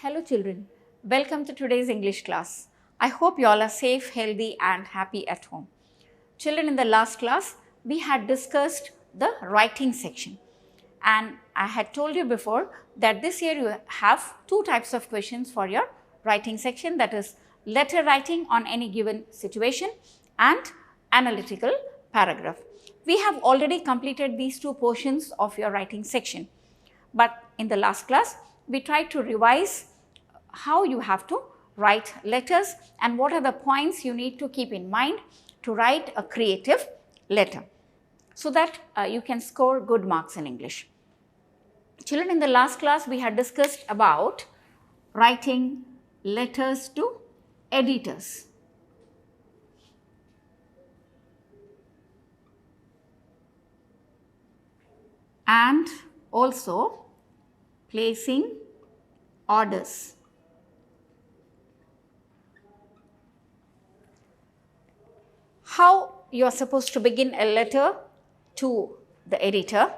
Hello children, welcome to today's English class. I hope you all are safe, healthy and happy at home. Children, in the last class, we had discussed the writing section and I had told you before that this year you have two types of questions for your writing section, that is letter writing on any given situation and analytical paragraph. We have already completed these two portions of your writing section, but in the last class we tried to revise how you have to write letters and what are the points you need to keep in mind to write a creative letter so that you can score good marks in English. Children, in the last class we had discussed about writing letters to editors. And also placing orders. How you are supposed to begin a letter to the editor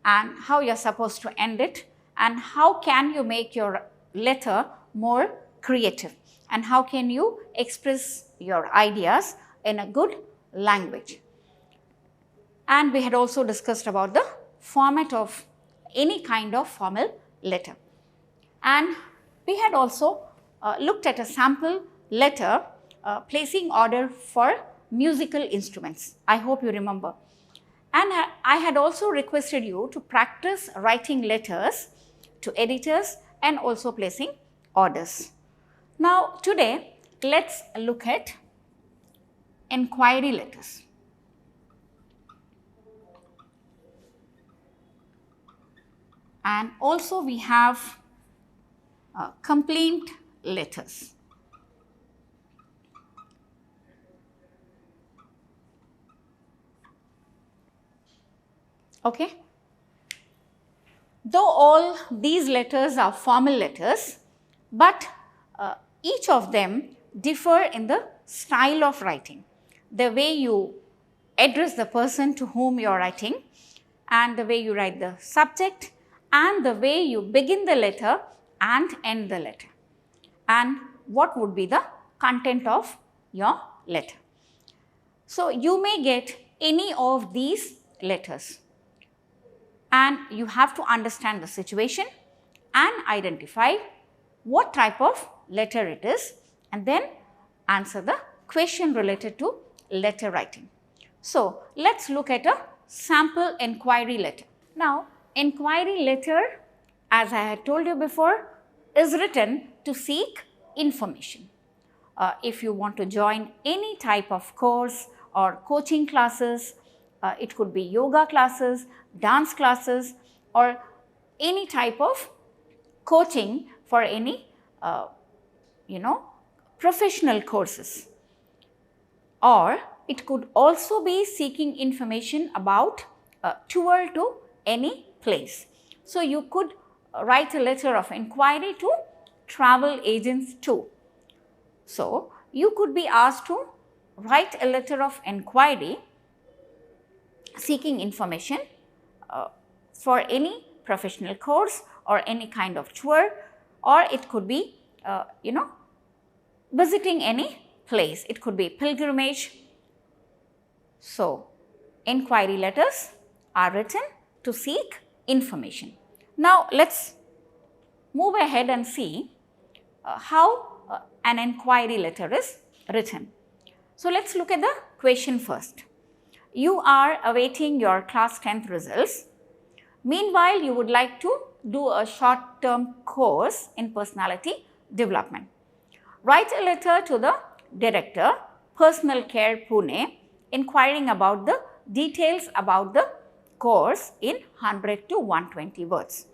and how you are supposed to end it, and how can you make your letter more creative and how can you express your ideas in a good language. And we had also discussed about the format of any kind of formal letter. And we had also looked at a sample letter placing order for musical instruments. I hope you remember. And I had also requested you to practice writing letters to editors and also placing orders. Now today let's look at enquiry letters. And also we have complaint letters. Okay. Though all these letters are formal letters, but each of them differ in the style of writing, the way you address the person to whom you are writing, and the way you write the subject, and the way you begin the letter and end the letter, and what would be the content of your letter. So you may get any of these letters and you have to understand the situation and identify what type of letter it is and then answer the question related to letter writing. So let's look at a sample enquiry letter. Now, enquiry letter, as I had told you before, is written to seek information. If you want to join any type of course or coaching classes, it could be yoga classes, dance classes, or any type of coaching for any professional courses. Or it could also be seeking information about a tour to any place. So you could write a letter of inquiry to travel agents too. So you could be asked to write a letter of inquiry seeking information for any professional course or any kind of tour, or it could be visiting any place. It could be pilgrimage. So inquiry letters are written to seek information. Now let's move ahead and see how an inquiry letter is written. So let's look at the question first. You are awaiting your class 10th results. Meanwhile, you would like to do a short-term course in personality development. Write a letter to the director, Personal Care Pune, inquiring about the details about the course in 100 to 120 words.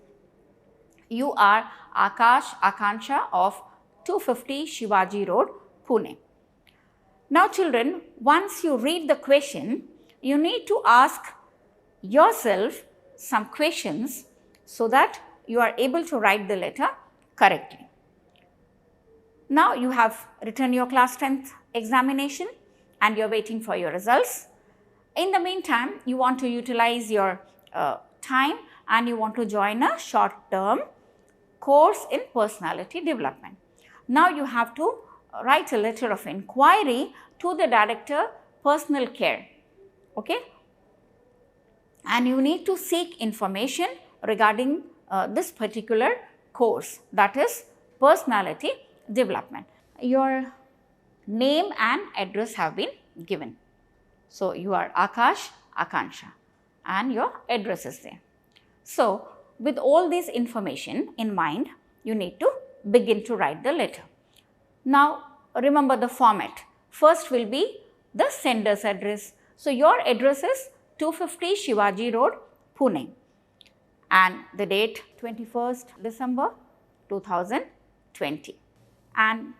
You are Akash Akansha of 250 Shivaji Road, Pune. Now children, once you read the question, you need to ask yourself some questions so that you are able to write the letter correctly. Now you have written your class 10th examination and you are waiting for your results. In the meantime, you want to utilize your time and you want to join a short-term course in personality development. Now you have to write a letter of inquiry to the Director, Personal Care, okay? And you need to seek information regarding this particular course, that is personality development. Your name and address have been given. So, you are Akash, Akansha, and your address is there. So, with all this information in mind, you need to begin to write the letter. Now, remember the format. First will be the sender's address. So, your address is 250 Shivaji Road, Pune, and the date 21st December 2020. And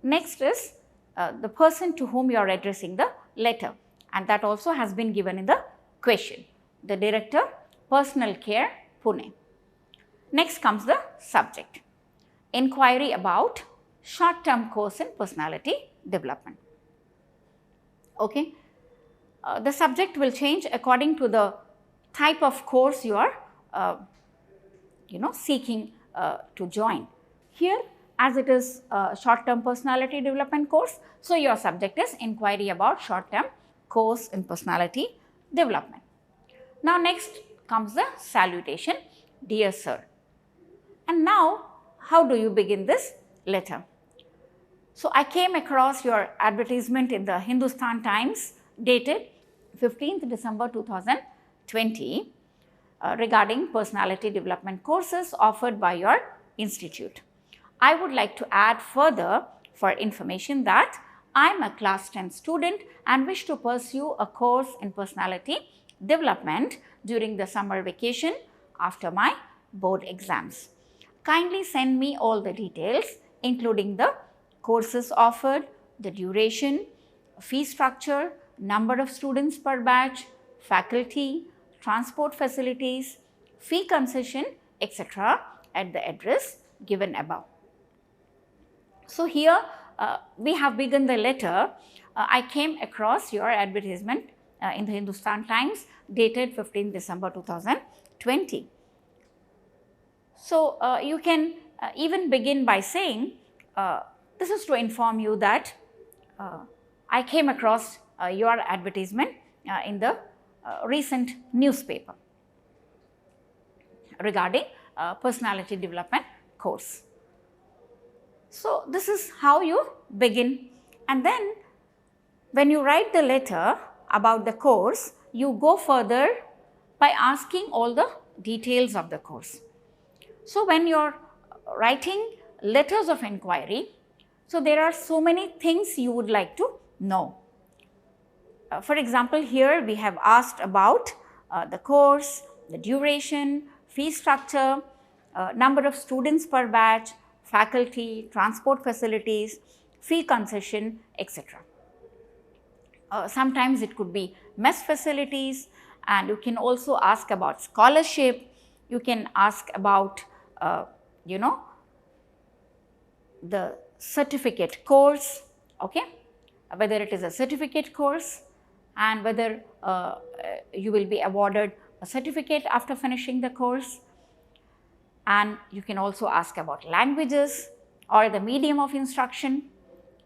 next is the person to whom you are addressing the letter, and that also has been given in the question. The Director, Personal Care, Pune. Next comes the subject. Inquiry about short-term course in personality development. Okay. The subject will change according to the type of course you are seeking to join. Here, as it is a short-term personality development course, so your subject is inquiry about short-term course in personality development. Now, next comes the salutation, dear sir. And now, how do you begin this letter? So, I came across your advertisement in the Hindustan Times dated 15th December 2020 regarding personality development courses offered by your institute. I would like to add further for information that I am a class 10 student and wish to pursue a course in personality development during the summer vacation after my board exams. Kindly send me all the details, including the courses offered, the duration, fee structure, number of students per batch, faculty, transport facilities, fee concession, etc. at the address given above. So, here we have begun the letter. I came across your advertisement in the Hindustan Times dated 15 December 2020. So, you can even begin by saying, this is to inform you that I came across your advertisement in the recent newspaper regarding personality development course. So, this is how you begin, and then when you write the letter about the course, you go further by asking all the details of the course. So, when you are writing letters of inquiry, so there are so many things you would like to know. For example, here we have asked about the course, the duration, fee structure, number of students per batch, faculty, transport facilities, fee concession, etc. Sometimes it could be mess facilities, and you can also ask about scholarship. You can ask about the certificate course, okay, whether it is a certificate course and whether you will be awarded a certificate after finishing the course. And you can also ask about languages or the medium of instruction,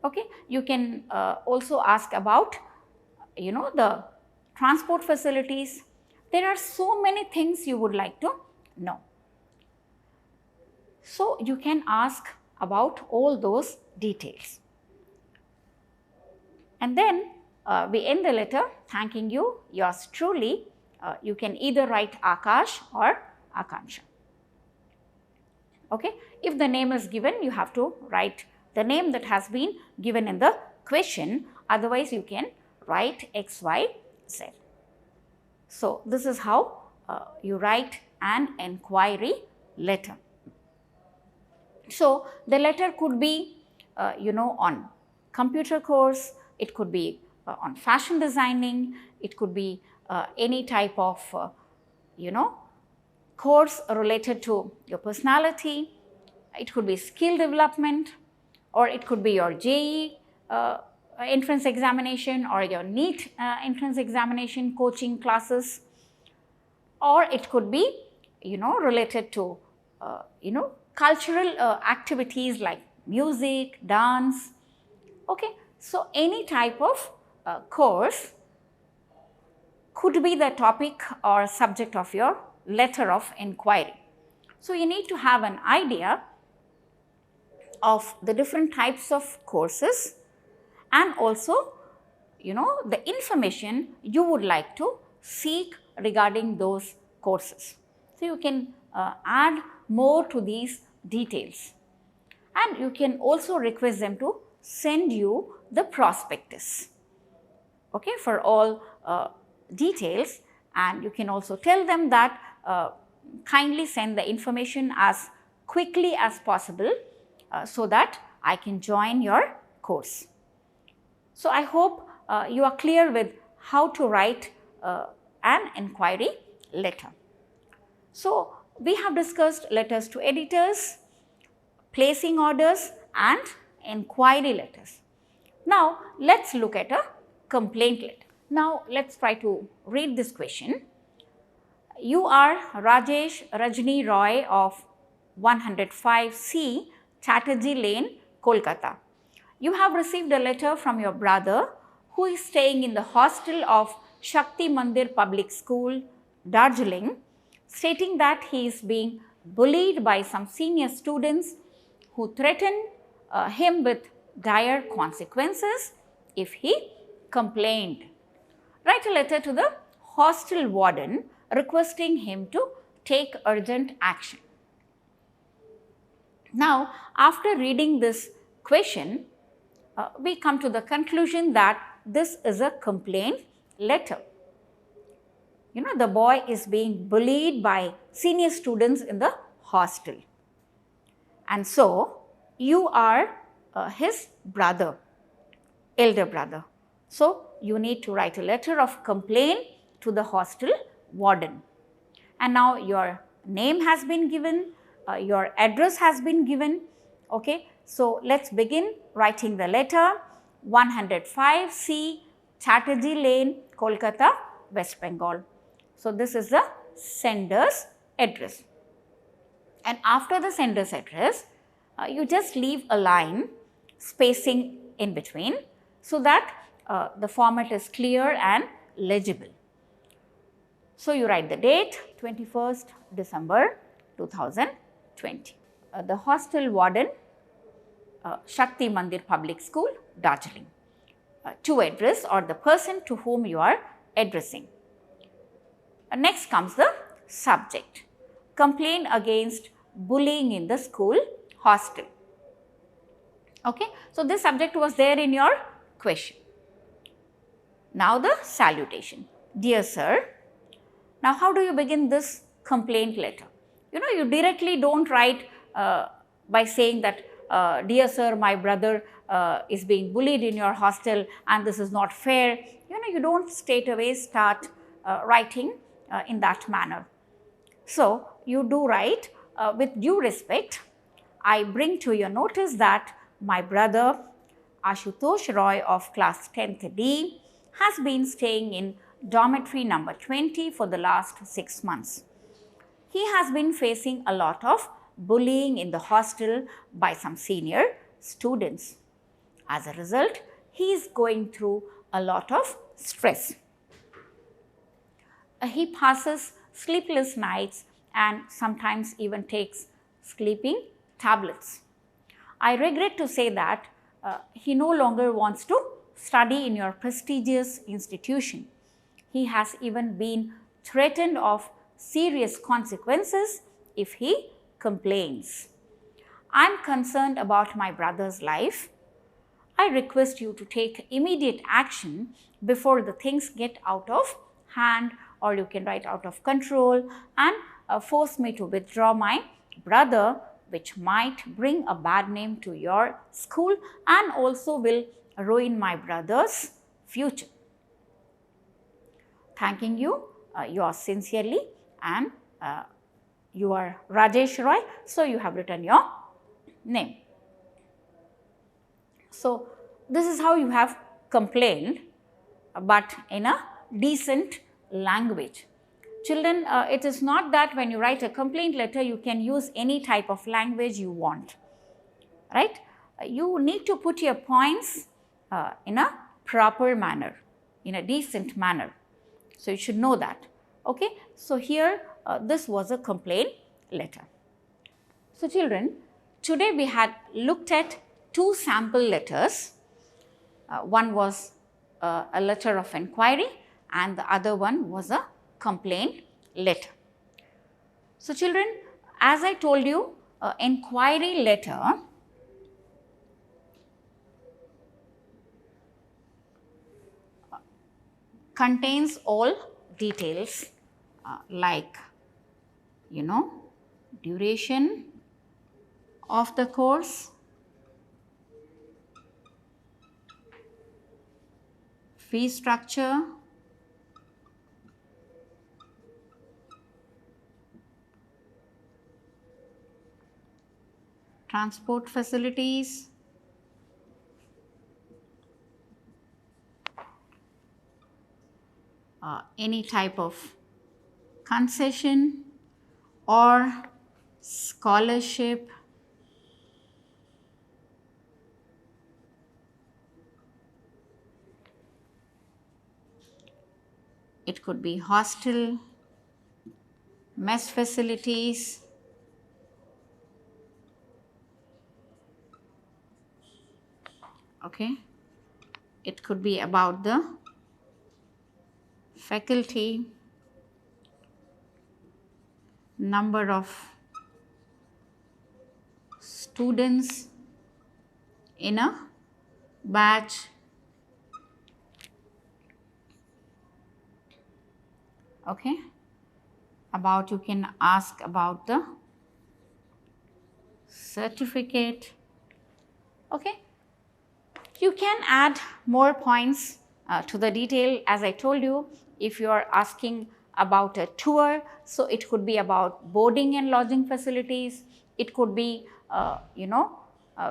okay. You can also ask about the transport facilities. There are so many things you would like to know. So, you can ask about all those details. And then we end the letter thanking you, yours truly. You can either write Akash or Akansha. Okay. If the name is given, you have to write the name that has been given in the question. Otherwise, you can write XYZ. So, this is how you write an inquiry letter. So, the letter could be on computer course, it could be on fashion designing, it could be any type of course related to your personality, it could be skill development, or it could be your JEE entrance examination or your NEET entrance examination coaching classes, or it could be related to cultural activities like music, dance. Okay, so any type of course could be the topic or subject of your letter of inquiry. So you need to have an idea of the different types of courses and also the information you would like to seek regarding those courses. So you can add more to these details, and you can also request them to send you the prospectus, okay, for all details, and you can also tell them that kindly send the information as quickly as possible so that I can join your course. So I hope you are clear with how to write an inquiry letter. So we have discussed letters to editors, placing orders and inquiry letters. Now let's look at a complaint letter. Now let's try to read this question. You are Rajesh Rajni Roy of 105C Chatterjee Lane, Kolkata. You have received a letter from your brother who is staying in the hostel of Shakti Mandir Public School, Darjeeling, stating that he is being bullied by some senior students who threaten him with dire consequences if he complained. Write a letter to the hostel warden requesting him to take urgent action. Now, after reading this question, we come to the conclusion that this is a complaint letter. The boy is being bullied by senior students in the hostel, and so you are his brother, elder brother. So you need to write a letter of complaint to the hostel warden. And now your name has been given, your address has been given. Okay, so let's begin writing the letter. 105C Chatterjee Lane, Kolkata, West Bengal. So this is the sender's address. And after the sender's address, you just leave a line spacing in between so that the format is clear and legible. So you write the date, 21st December 2020. The hostel warden, Shakti Mandir Public School, Darjeeling. To address or the person to whom you are addressing. Next comes the subject. Complaint against bullying in the school hostel. Okay, so this subject was there in your question. Now the salutation. Dear sir. Now how do you begin this complaint letter? You directly don't write by saying that dear sir, my brother is being bullied in your hostel and this is not fair. You don't straight away start writing in that manner. So you do write with due respect. I bring to your notice that my brother Ashutosh Roy of class 10th D has been staying in dormitory number 20 for the last 6 months. He has been facing a lot of bullying in the hostel by some senior students. As a result, he is going through a lot of stress. He passes sleepless nights and sometimes even takes sleeping tablets. I regret to say that he no longer wants to study in your prestigious institution. He has even been threatened of serious consequences if he complains. I am concerned about my brother's life. I request you to take immediate action before the things get out of hand, or you can write out of control, and force me to withdraw my brother, which might bring a bad name to your school and also will ruin my brother's future. Thanking you, yours sincerely, and you are Rajesh Roy, so you have written your name. So this is how you have complained, but in a decent language. Children, it is not that when you write a complaint letter, you can use any type of language you want, right? You need to put your points in a proper manner, in a decent manner. So you should know that. Okay. So here this was a complaint letter. So children, today we had looked at two sample letters. One was a letter of enquiry and the other one was a complaint letter. So children, as I told you, enquiry letter contains all details like, duration of the course, fee structure, transport facilities, any type of concession or scholarship, it could be hostel, mess facilities, okay. It could be about the faculty, number of students in a batch, okay. About, you can ask about the certificate, okay. You can add more points to the detail. As I told you, if you are asking about a tour, so it could be about boarding and lodging facilities. It could be,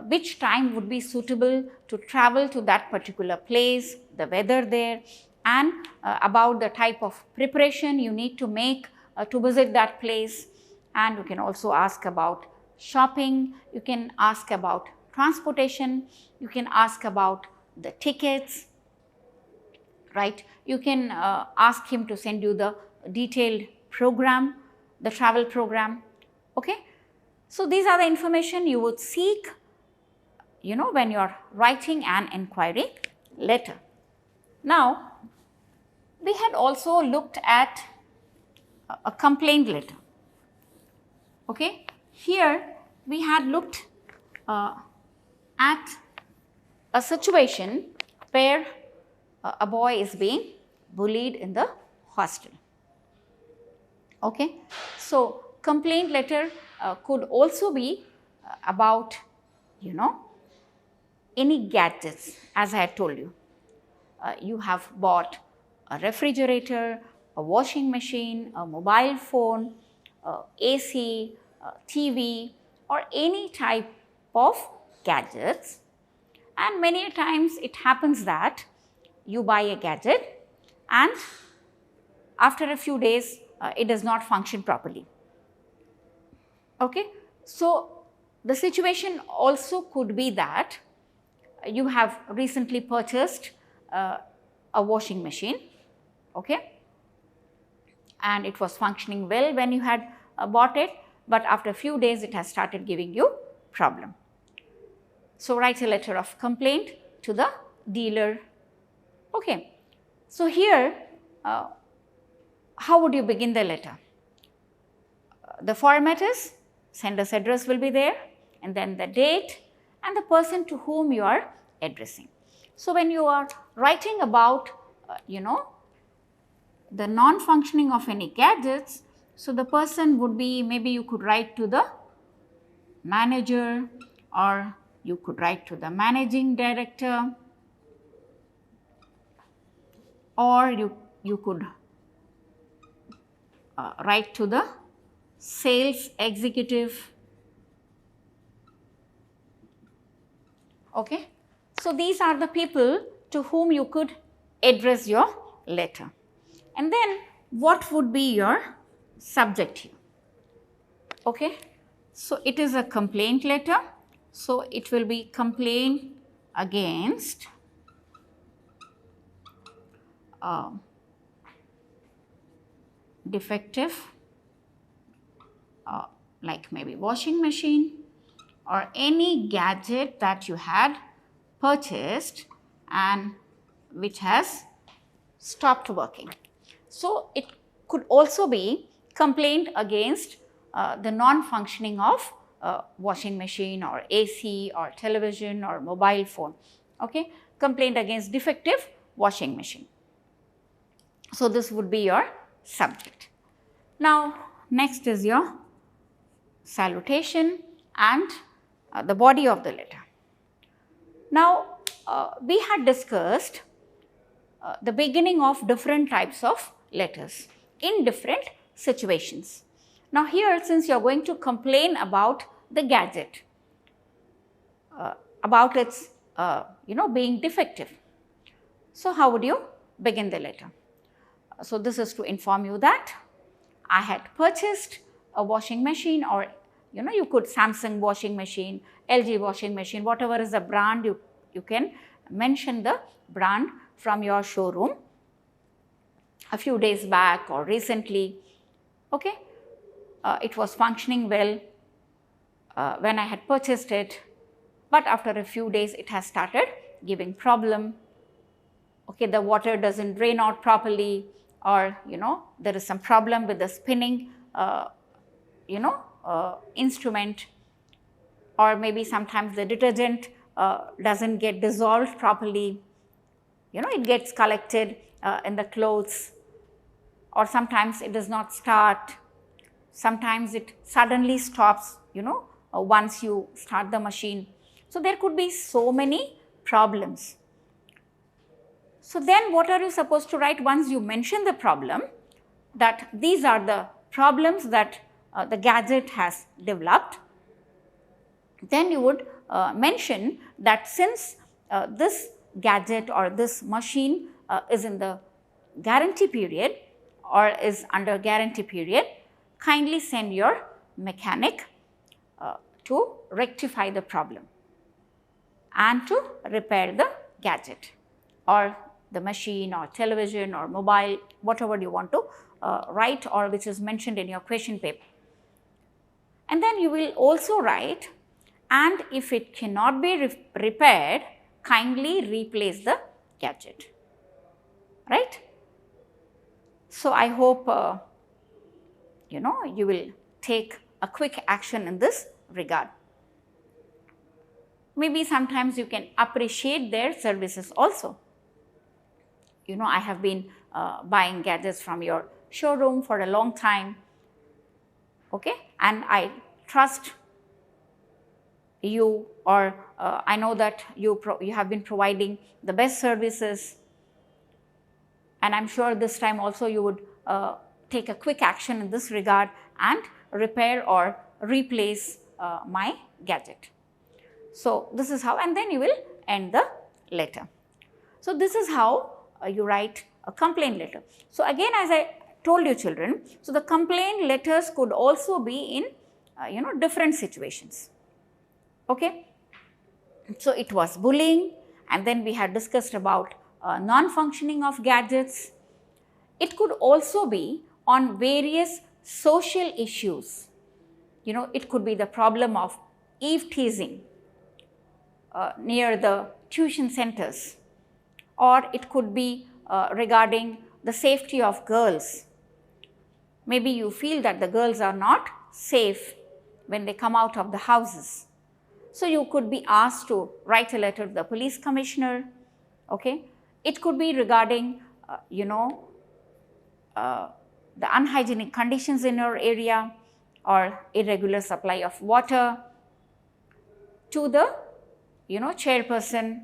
which time would be suitable to travel to that particular place, the weather there, and about the type of preparation you need to make to visit that place. And you can also ask about shopping, you can ask about transportation, you can ask about the tickets, right? You can ask him to send you the detailed program, the travel program, okay. So these are the information you would seek, when you are writing an enquiry letter. Now, we had also looked at a complaint letter, okay. Here we had looked at a situation where a boy is being bullied in the hostel, okay. So complaint letter could also be about, any gadgets. As I had told you, you have bought a refrigerator, a washing machine, a mobile phone, AC, TV, or any type of gadgets, and many times it happens that you buy a gadget and after a few days it does not function properly, okay. So the situation also could be that you have recently purchased a washing machine, okay, and it was functioning well when you had bought it, but after a few days it has started giving you problem. So write a letter of complaint to the dealer, okay. So here how would you begin the letter? The format is sender's address will be there, and then the date and the person to whom you are addressing. So when you are writing about the non-functioning of any gadgets, so the person would be, maybe you could write to the manager, or you could write to the managing director, or you could write to the sales executive, okay. So these are the people to whom you could address your letter. And then what would be your subject here? Okay, so it is a complaint letter, so it will be complaint against defective like maybe washing machine or any gadget that you had purchased and which has stopped working. So it could also be complaint against the non-functioning of washing machine or AC or television or mobile phone. Okay, complaint against defective washing machine. So this would be your subject. Now next is your salutation and the body of the letter. Now we had discussed the beginning of different types of letters in different situations. Now here, since you are going to complain about the gadget, about its being defective, so how would you begin the letter? So this is to inform you that I had purchased a washing machine, or you could Samsung washing machine, LG washing machine, whatever is the brand, you can mention the brand from your showroom a few days back or recently. Okay, it was functioning well when I had purchased it, but after a few days it has started giving problem. Okay, the water doesn't drain out properly, or there is some problem with the spinning instrument, or maybe sometimes the detergent doesn't get dissolved properly, it gets collected in the clothes, or sometimes it does not start, sometimes it suddenly stops once you start the machine. So there could be so many problems. So then what are you supposed to write once you mention the problem, that these are the problems that the gadget has developed? Then you would mention that since this gadget or this machine is in the guarantee period or is under guarantee period, kindly send your mechanic to rectify the problem and to repair the gadget or the machine or television or mobile, whatever you want to write or which is mentioned in your question paper. And then you will also write, and if it cannot be repaired, kindly replace the gadget, right? So I hope you will take a quick action in this regard. Maybe sometimes you can appreciate their services also. I have been buying gadgets from your showroom for a long time, okay, and I trust you, or I know that you have been providing the best services, and I am sure this time also you would take a quick action in this regard and repair or replace my gadget. So this is how, and then you will end the letter. So this is how you write a complaint letter. So again, as I told you children, so the complaint letters could also be in different situations. Okay, so it was bullying, and then we had discussed about non-functioning of gadgets. It could also be on various social issues. It could be the problem of eve teasing near the tuition centers, or it could be regarding the safety of girls. Maybe you feel that the girls are not safe when they come out of the houses. So you could be asked to write a letter to the police commissioner. Okay, it could be regarding the unhygienic conditions in your area or irregular supply of water to the chairperson,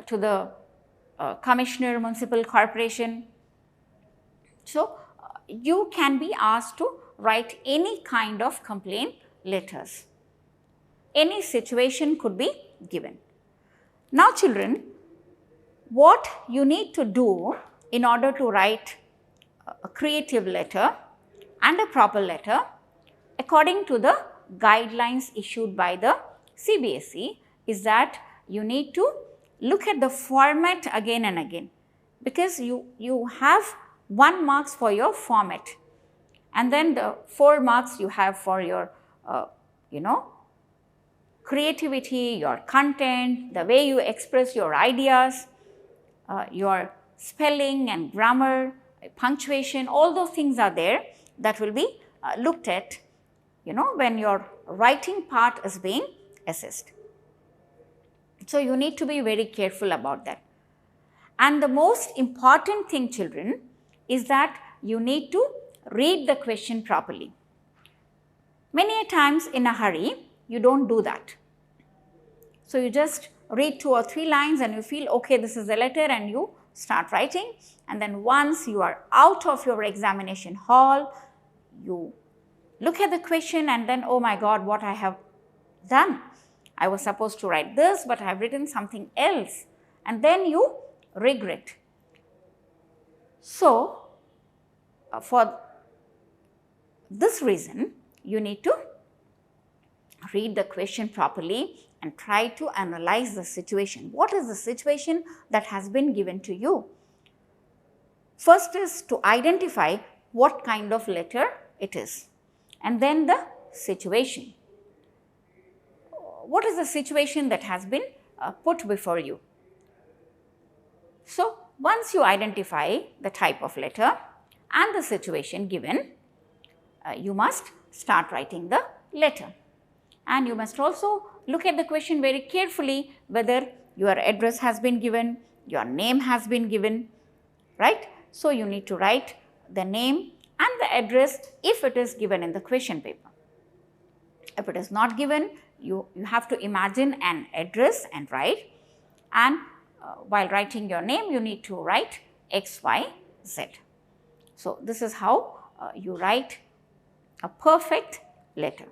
to the commissioner, municipal corporation. So you can be asked to write any kind of complaint letters. Any situation could be given. Now children, what you need to do in order to write a creative letter and a proper letter according to the guidelines issued by the CBSE is that you need to look at the format again and again, because you have 1 marks for your format and then the 4 marks you have for your creativity, your content, the way you express your ideas, your spelling and grammar, punctuation, all those things are there that will be looked at, when your writing part is being assessed. So, you need to be very careful about that. And the most important thing, children, is that you need to read the question properly. Many a times in a hurry, you don't do that. So, you just read 2 or 3 lines and you feel, okay, this is the letter, and you start writing, and then once you are out of your examination hall, you look at the question and then, oh my God, what I have done. I was supposed to write this, but I have written something else, and then you regret. So, for this reason, you need to read the question properly and try to analyze the situation. What is the situation that has been given to you? First is to identify what kind of letter it is, and then the situation. What is the situation that has been put before you? So, once you identify the type of letter and the situation given, you must start writing the letter. And you must also look at the question very carefully, whether your address has been given, your name has been given, right? So, you need to write the name and the address if it is given in the question paper. If it is not given, you have to imagine an address and write, and while writing your name, you need to write XYZ. So, this is how you write a perfect letter.